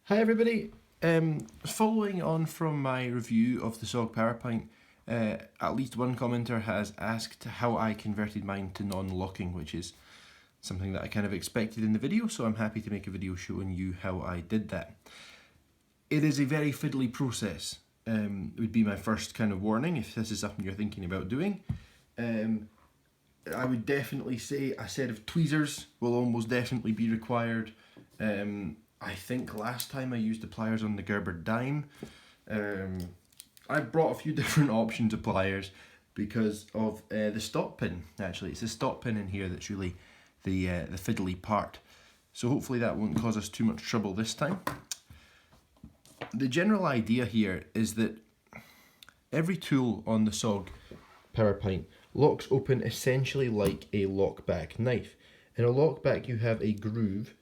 Hi everybody, following on from my review of the SOG Powerpint, at least one commenter has asked how I converted mine to non-locking, which is something that I kind of expected in the video, so I'm happy to make a video showing you how I did that. It is a very fiddly process, would be my first kind of warning if this is something you're thinking about doing. I would definitely say a set of tweezers will almost definitely be required. I think last time I used the pliers on the Gerber dime. I brought a few different options of pliers because of the stop pin. Actually, it's the stop pin in here that's really the fiddly part. So hopefully that won't cause us too much trouble this time. The general idea here is that every tool on the SOG Powerpint locks open essentially like a lockback knife. In a lockback you have a groove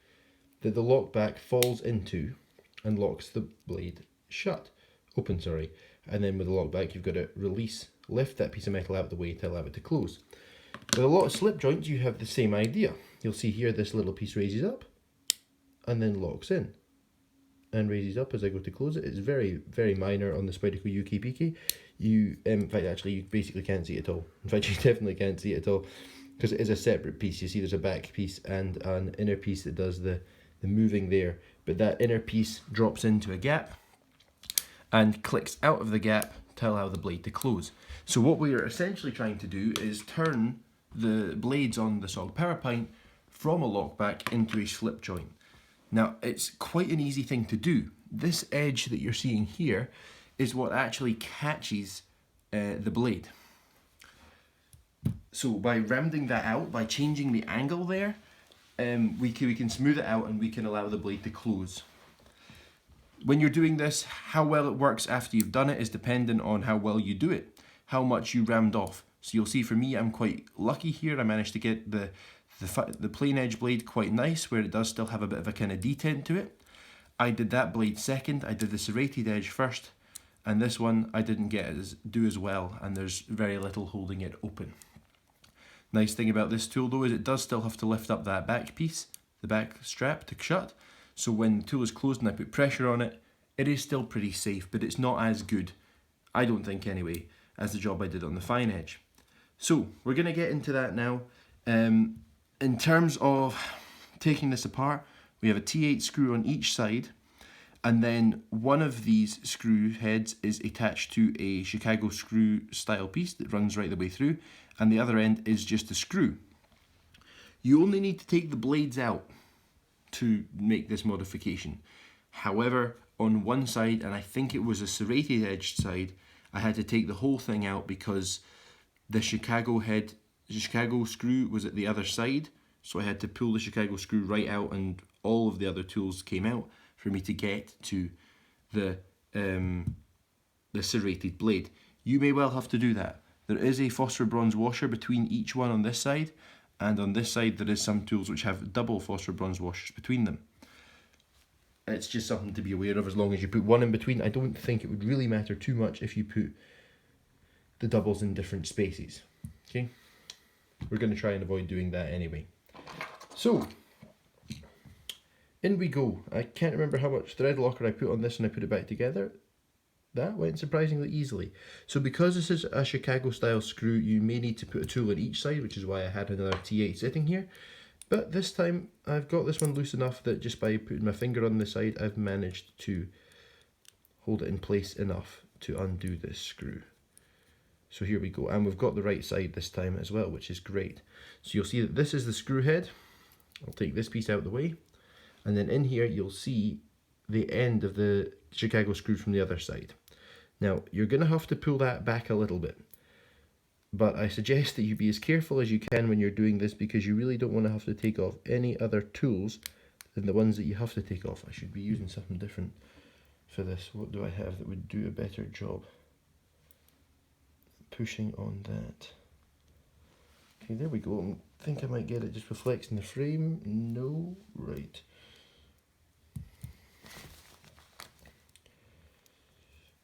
that the lockback falls into and locks the blade open, and then with the lockback you've got to lift that piece of metal out of the way to allow it to close. With a lot of slip joints you have the same idea. You'll see here this little piece raises up and then locks in and raises up as I go to close it. It's very, very minor on the Spyderco UK-PK. In fact, actually, you basically can't see it at all. In fact, you definitely can't see it at all because it is a separate piece. You see there's a back piece and an inner piece that does the moving there, but that inner piece drops into a gap and clicks out of the gap to allow the blade to close. So what we are essentially trying to do is turn the blades on the SOG Powerpint from a lockback into a slip joint. Now it's quite an easy thing to do. This edge that you're seeing here is what actually catches the blade. So by rounding that out, by changing the angle there, we can smooth it out and we can allow the blade to close. When you're doing this, how well it works after you've done it is dependent on how well you do it, how much you round off. So you'll see for me, I'm quite lucky here. I managed to get the plain edge blade quite nice, where it does still have a bit of a kind of detent to it. I did that blade second. I did the serrated edge first, and this one I didn't do as well, and there's very little holding it open. Nice thing about this tool though is it does still have to lift up that back piece, the back strap, to shut. So when the tool is closed and I put pressure on it, it is still pretty safe, but it's not as good, I don't think anyway, as the job I did on the fine edge. So we're going to get into that now. In terms of taking this apart, we have a T8 screw on each side, and then one of these screw heads is attached to a Chicago screw style piece that runs right the way through, and the other end is just a screw. You only need to take the blades out to make this modification. However, on one side, and I think it was a serrated edged side, I had to take the whole thing out because the Chicago screw was at the other side, so I had to pull the Chicago screw right out and all of the other tools came out for me to get to the serrated blade. You may well have to do that. There is a phosphor bronze washer between each one on this side, and on this side there is some tools which have double phosphor bronze washers between them. It's just something to be aware of as long as you put one in between. I don't think it would really matter too much if you put the doubles in different spaces. Okay, we're going to try and avoid doing that anyway. So in we go. I can't remember how much thread locker I put on this and I put it back together. That went surprisingly easily. So because this is a Chicago style screw, you may need to put a tool on each side, which is why I had another T8 sitting here. But this time I've got this one loose enough that just by putting my finger on the side, I've managed to hold it in place enough to undo this screw. So here we go, and we've got the right side this time as well, which is great. So you'll see that this is the screw head. I'll take this piece out of the way, and then in here you'll see the end of the Chicago screw from the other side. Now you're going to have to pull that back a little bit, but I suggest that you be as careful as you can when you're doing this because you really don't want to have to take off any other tools than the ones that you have to take off. I should be using something different for this. What do I have that would do a better job? Pushing on that. Okay, there we go. I think I might get it just reflecting the frame. No, right.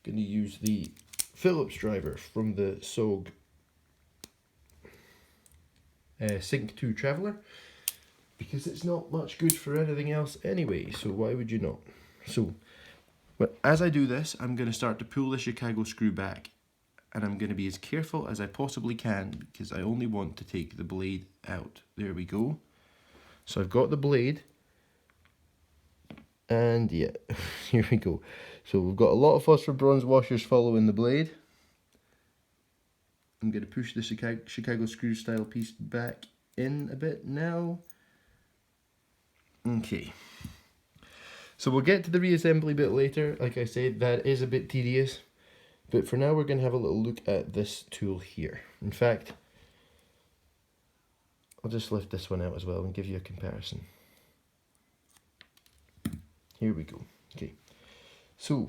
Going to use the Phillips driver from the SOG Sync 2 Traveller because it's not much good for anything else anyway, so why would you not? So, but as I do this, I'm going to start to pull the Chicago screw back, and I'm going to be as careful as I possibly can because I only want to take the blade out. There we go. So I've got the blade, and yeah, here we go. So we've got a lot of phosphor bronze washers following the blade. I'm going to push the Chicago screw style piece back in a bit now. Okay. So we'll get to the reassembly bit later. Like I said, that is a bit tedious. But for now, we're going to have a little look at this tool here. In fact, I'll just lift this one out as well and give you a comparison. Here we go. Okay. So,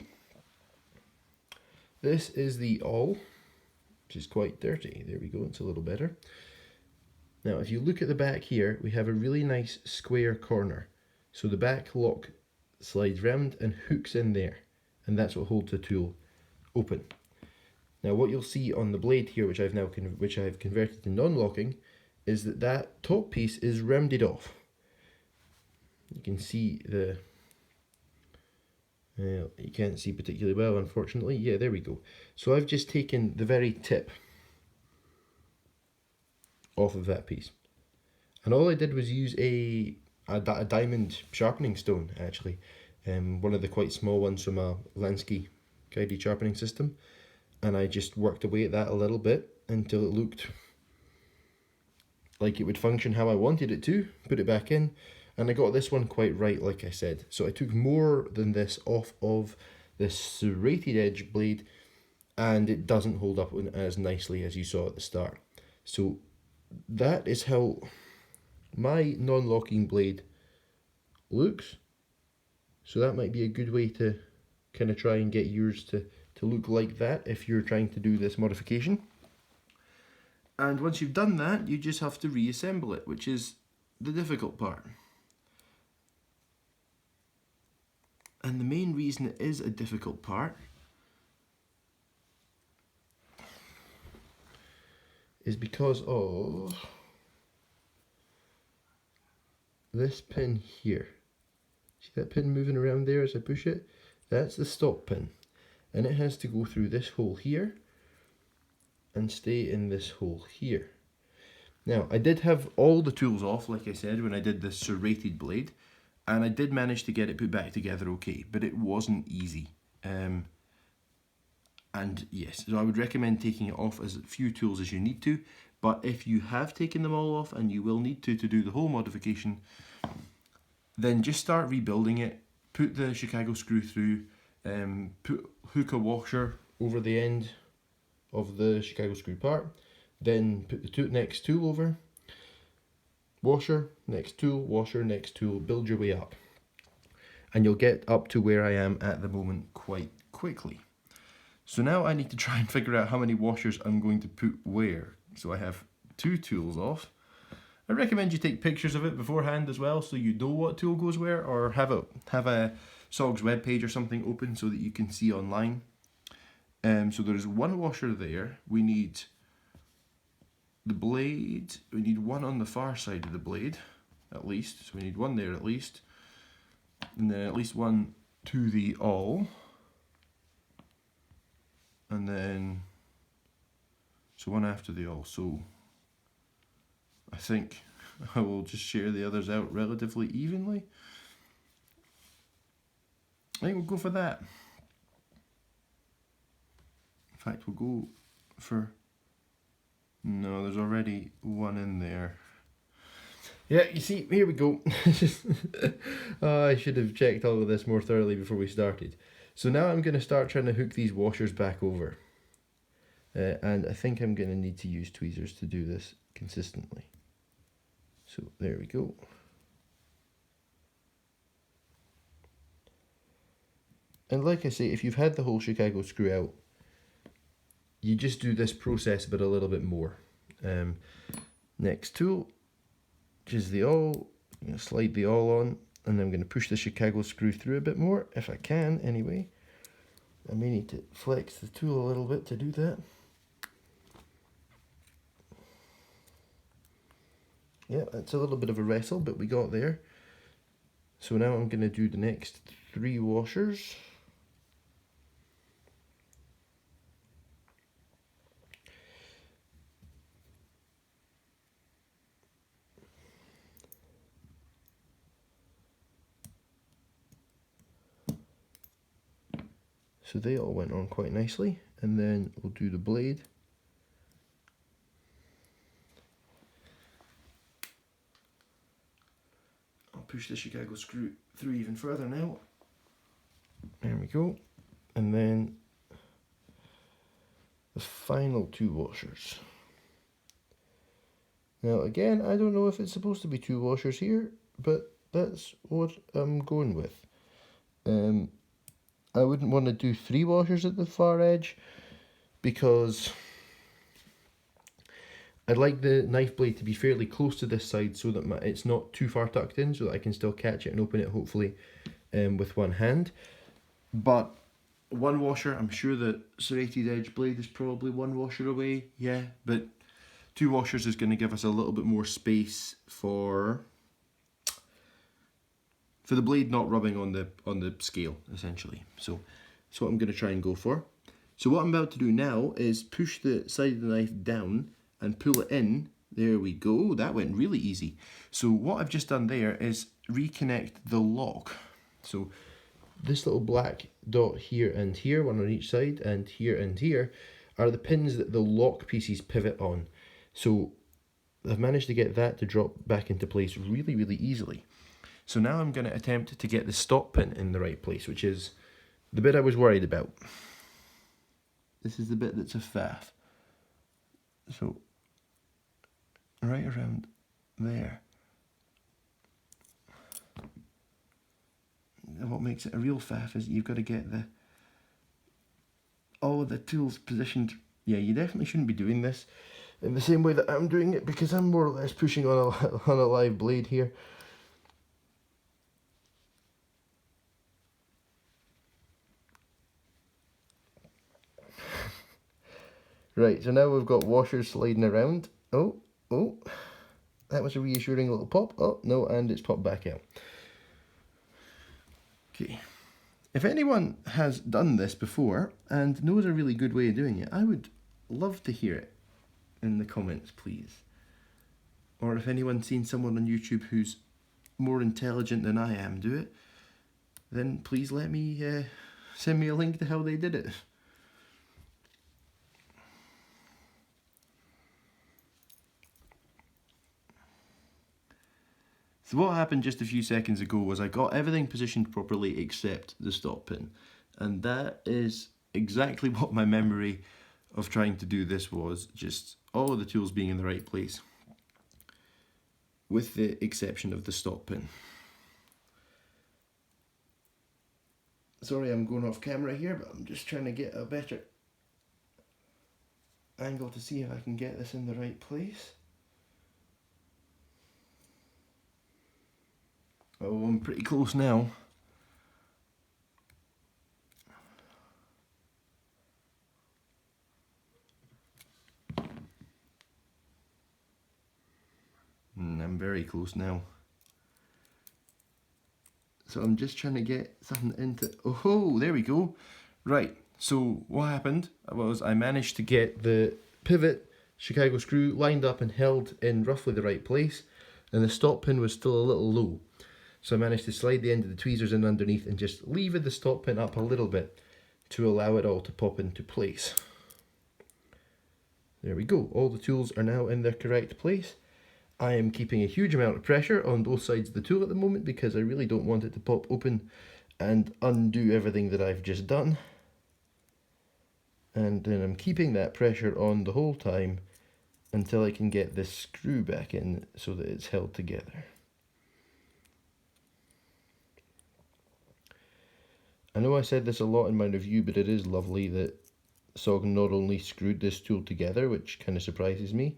this is the awl, which is quite dirty. There we go, it's a little better. Now, if you look at the back here, we have a really nice square corner. So the back lock slides round and hooks in there, and that's what holds the tool open. Now what you'll see on the blade here, which I've converted to non-locking, is that that top piece is rounded off. You can see the you can't see particularly well, unfortunately. Yeah, there we go. So I've just taken the very tip off of that piece, and all I did was use a diamond sharpening stone, actually, one of the quite small ones from a Lansky guided sharpening system, and I just worked away at that a little bit until it looked like it would function how I wanted it to. Put it back in, and I got this one quite right, like I said. So I took more than this off of this serrated edge blade, and it doesn't hold up as nicely as you saw at the start. So that is how my non-locking blade looks. So that might be a good way to kind of try and get yours to look like that if you're trying to do this modification. And once you've done that, you just have to reassemble it, which is the difficult part. And the main reason it is a difficult part is because of this pin here. See that pin moving around there as I push it? That's the stop pin, and it has to go through this hole here and stay in this hole here. Now, I did have all the tools off, like I said, when I did this serrated blade, and I did manage to get it put back together okay, but it wasn't easy. And yes, so I would recommend taking it off as few tools as you need to, but if you have taken them all off, and you will need to do the whole modification, then just start rebuilding it. Put the Chicago screw through, hook a washer over the end of the Chicago screw part, then put the next tool over, washer, next tool, washer, next tool, build your way up. And you'll get up to where I am at the moment quite quickly. So now I need to try and figure out how many washers I'm going to put where. So I have 2 tools off. I recommend you take pictures of it beforehand as well, so you know what tool goes where, or have a SOG's webpage or something open so that you can see online. So there's 1 washer there. We need the blade. We need 1 on the far side of the blade, at least. So we need 1 there at least, and then at least 1 to the awl, and then so 1 after the awl. So I think I will just share the others out relatively evenly. I think we'll go for that. In fact, we'll go for... No, there's already 1 in there. Yeah, you see, here we go. I should have checked all of this more thoroughly before we started. So now I'm going to start trying to hook these washers back over. And I think I'm going to need to use tweezers to do this consistently. So there we go. And like I say, if you've had the whole Chicago screw out, you just do this process but a little bit more. Next tool, which is the awl. I'm going to slide the awl on, and I'm going to push the Chicago screw through a bit more, if I can anyway. I may need to flex the tool a little bit to do that. Yeah, it's a little bit of a wrestle, but we got there. So now I'm going to do the next 3 washers. So they all went on quite nicely, and then we'll do the blade. I'll push the Chicago screw through even further now. There we go. And then the final 2 washers. Now again, I don't know if it's supposed to be 2 washers here, but that's what I'm going with. I wouldn't want to do 3 washers at the far edge because I'd like the knife blade to be fairly close to this side so that it's not too far tucked in, so that I can still catch it and open it hopefully with one hand. But 1 washer, I'm sure the serrated edge blade is probably 1 washer away, yeah, but 2 washers is going to give us a little bit more space for the blade not rubbing on the scale, essentially. So that's what I'm going to try and go for. So what I'm about to do now is push the side of the knife down and pull it in. There we go, that went really easy. So what I've just done there is reconnect the lock. So this little black dot here and here, one on each side, and here, are the pins that the lock pieces pivot on. So I've managed to get that to drop back into place really, really easily. So now I'm going to attempt to get the stop pin in the right place, which is the bit I was worried about. This is the bit that's a faff. So right around there. And what makes it a real faff is you've got to get all of the tools positioned. Yeah, you definitely shouldn't be doing this in the same way that I'm doing it, because I'm more or less pushing on a live blade here. Right, so now we've got washers sliding around. Oh, that was a reassuring little pop. Oh, no, and it's popped back out. Okay. If anyone has done this before and knows a really good way of doing it, I would love to hear it in the comments, please. Or if anyone's seen someone on YouTube who's more intelligent than I am do it, then please let me send me a link to how they did it. So what happened just a few seconds ago was I got everything positioned properly except the stop pin. And that is exactly what my memory of trying to do this was, just all of the tools being in the right place, with the exception of the stop pin. Sorry I'm going off camera here, but I'm just trying to get a better angle to see if I can get this in the right place. Oh, I'm pretty close now. I'm very close now. So I'm just trying to get something into... Oh, there we go. Right, so what happened was I managed to get the pivot Chicago screw lined up and held in roughly the right place, and the stop pin was still a little low. So I managed to slide the end of the tweezers in underneath and just lever the stop pin up a little bit to allow it all to pop into place. There we go, all the tools are now in their correct place. I am keeping a huge amount of pressure on both sides of the tool at the moment because I really don't want it to pop open and undo everything that I've just done. And then I'm keeping that pressure on the whole time until I can get this screw back in so that it's held together. I know I said this a lot in my review, but it is lovely that SOG not only screwed this tool together, which kind of surprises me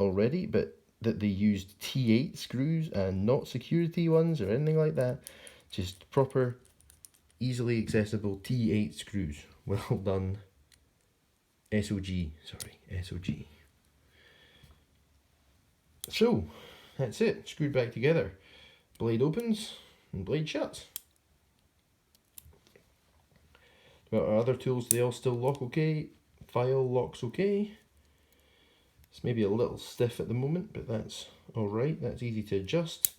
already, but that they used T8 screws and not security ones or anything like that. Just proper, easily accessible T8 screws. Well done, SOG. Sorry, SOG. So, that's it, screwed back together. blade opens and blade shuts. But our other tools, they all still lock okay. File locks okay. It's maybe a little stiff at the moment, but that's alright, that's easy to adjust.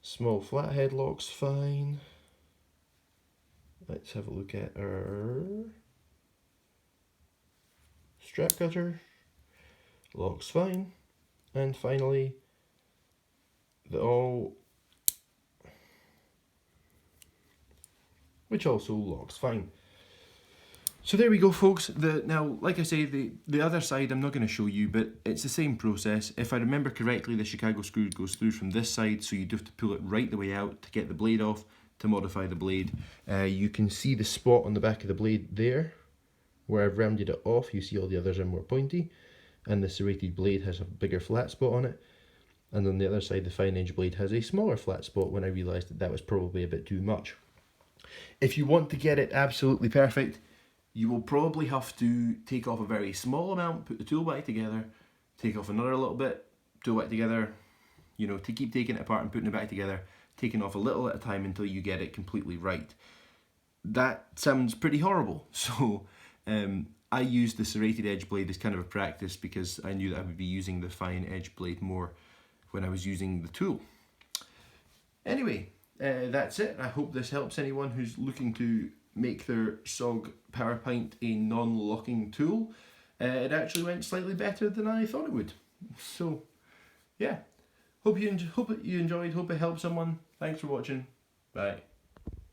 Small flathead locks fine. Let's have a look at our strap cutter. Locks fine. And finally, the awl, which also locks fine. So there we go, folks. Now, like I say, the other side I'm not going to show you, but it's the same process. If I remember correctly, the Chicago screw goes through from this side, so you'd have to pull it right the way out to get the blade off, to modify the blade. You can see the spot on the back of the blade there, where I've rounded it off. You see all the others are more pointy, and the serrated blade has a bigger flat spot on it. And on the other side, the fine edge blade has a smaller flat spot when I realised that that was probably a bit too much. If you want to get it absolutely perfect, you will probably have to take off a very small amount, put the tool back together, take off another little bit, tool back together, you know, to keep taking it apart and putting it back together, taking off a little at a time until you get it completely right. That sounds pretty horrible. So I used the serrated edge blade as kind of a practice because I knew that I would be using the fine edge blade more when I was using the tool. Anyway, that's it. I hope this helps anyone who's looking to make their SOG Powerpint a non-locking tool. It actually went slightly better than I thought it would. So, yeah. Hope you enjoyed. Hope it helped someone. Thanks for watching. Bye.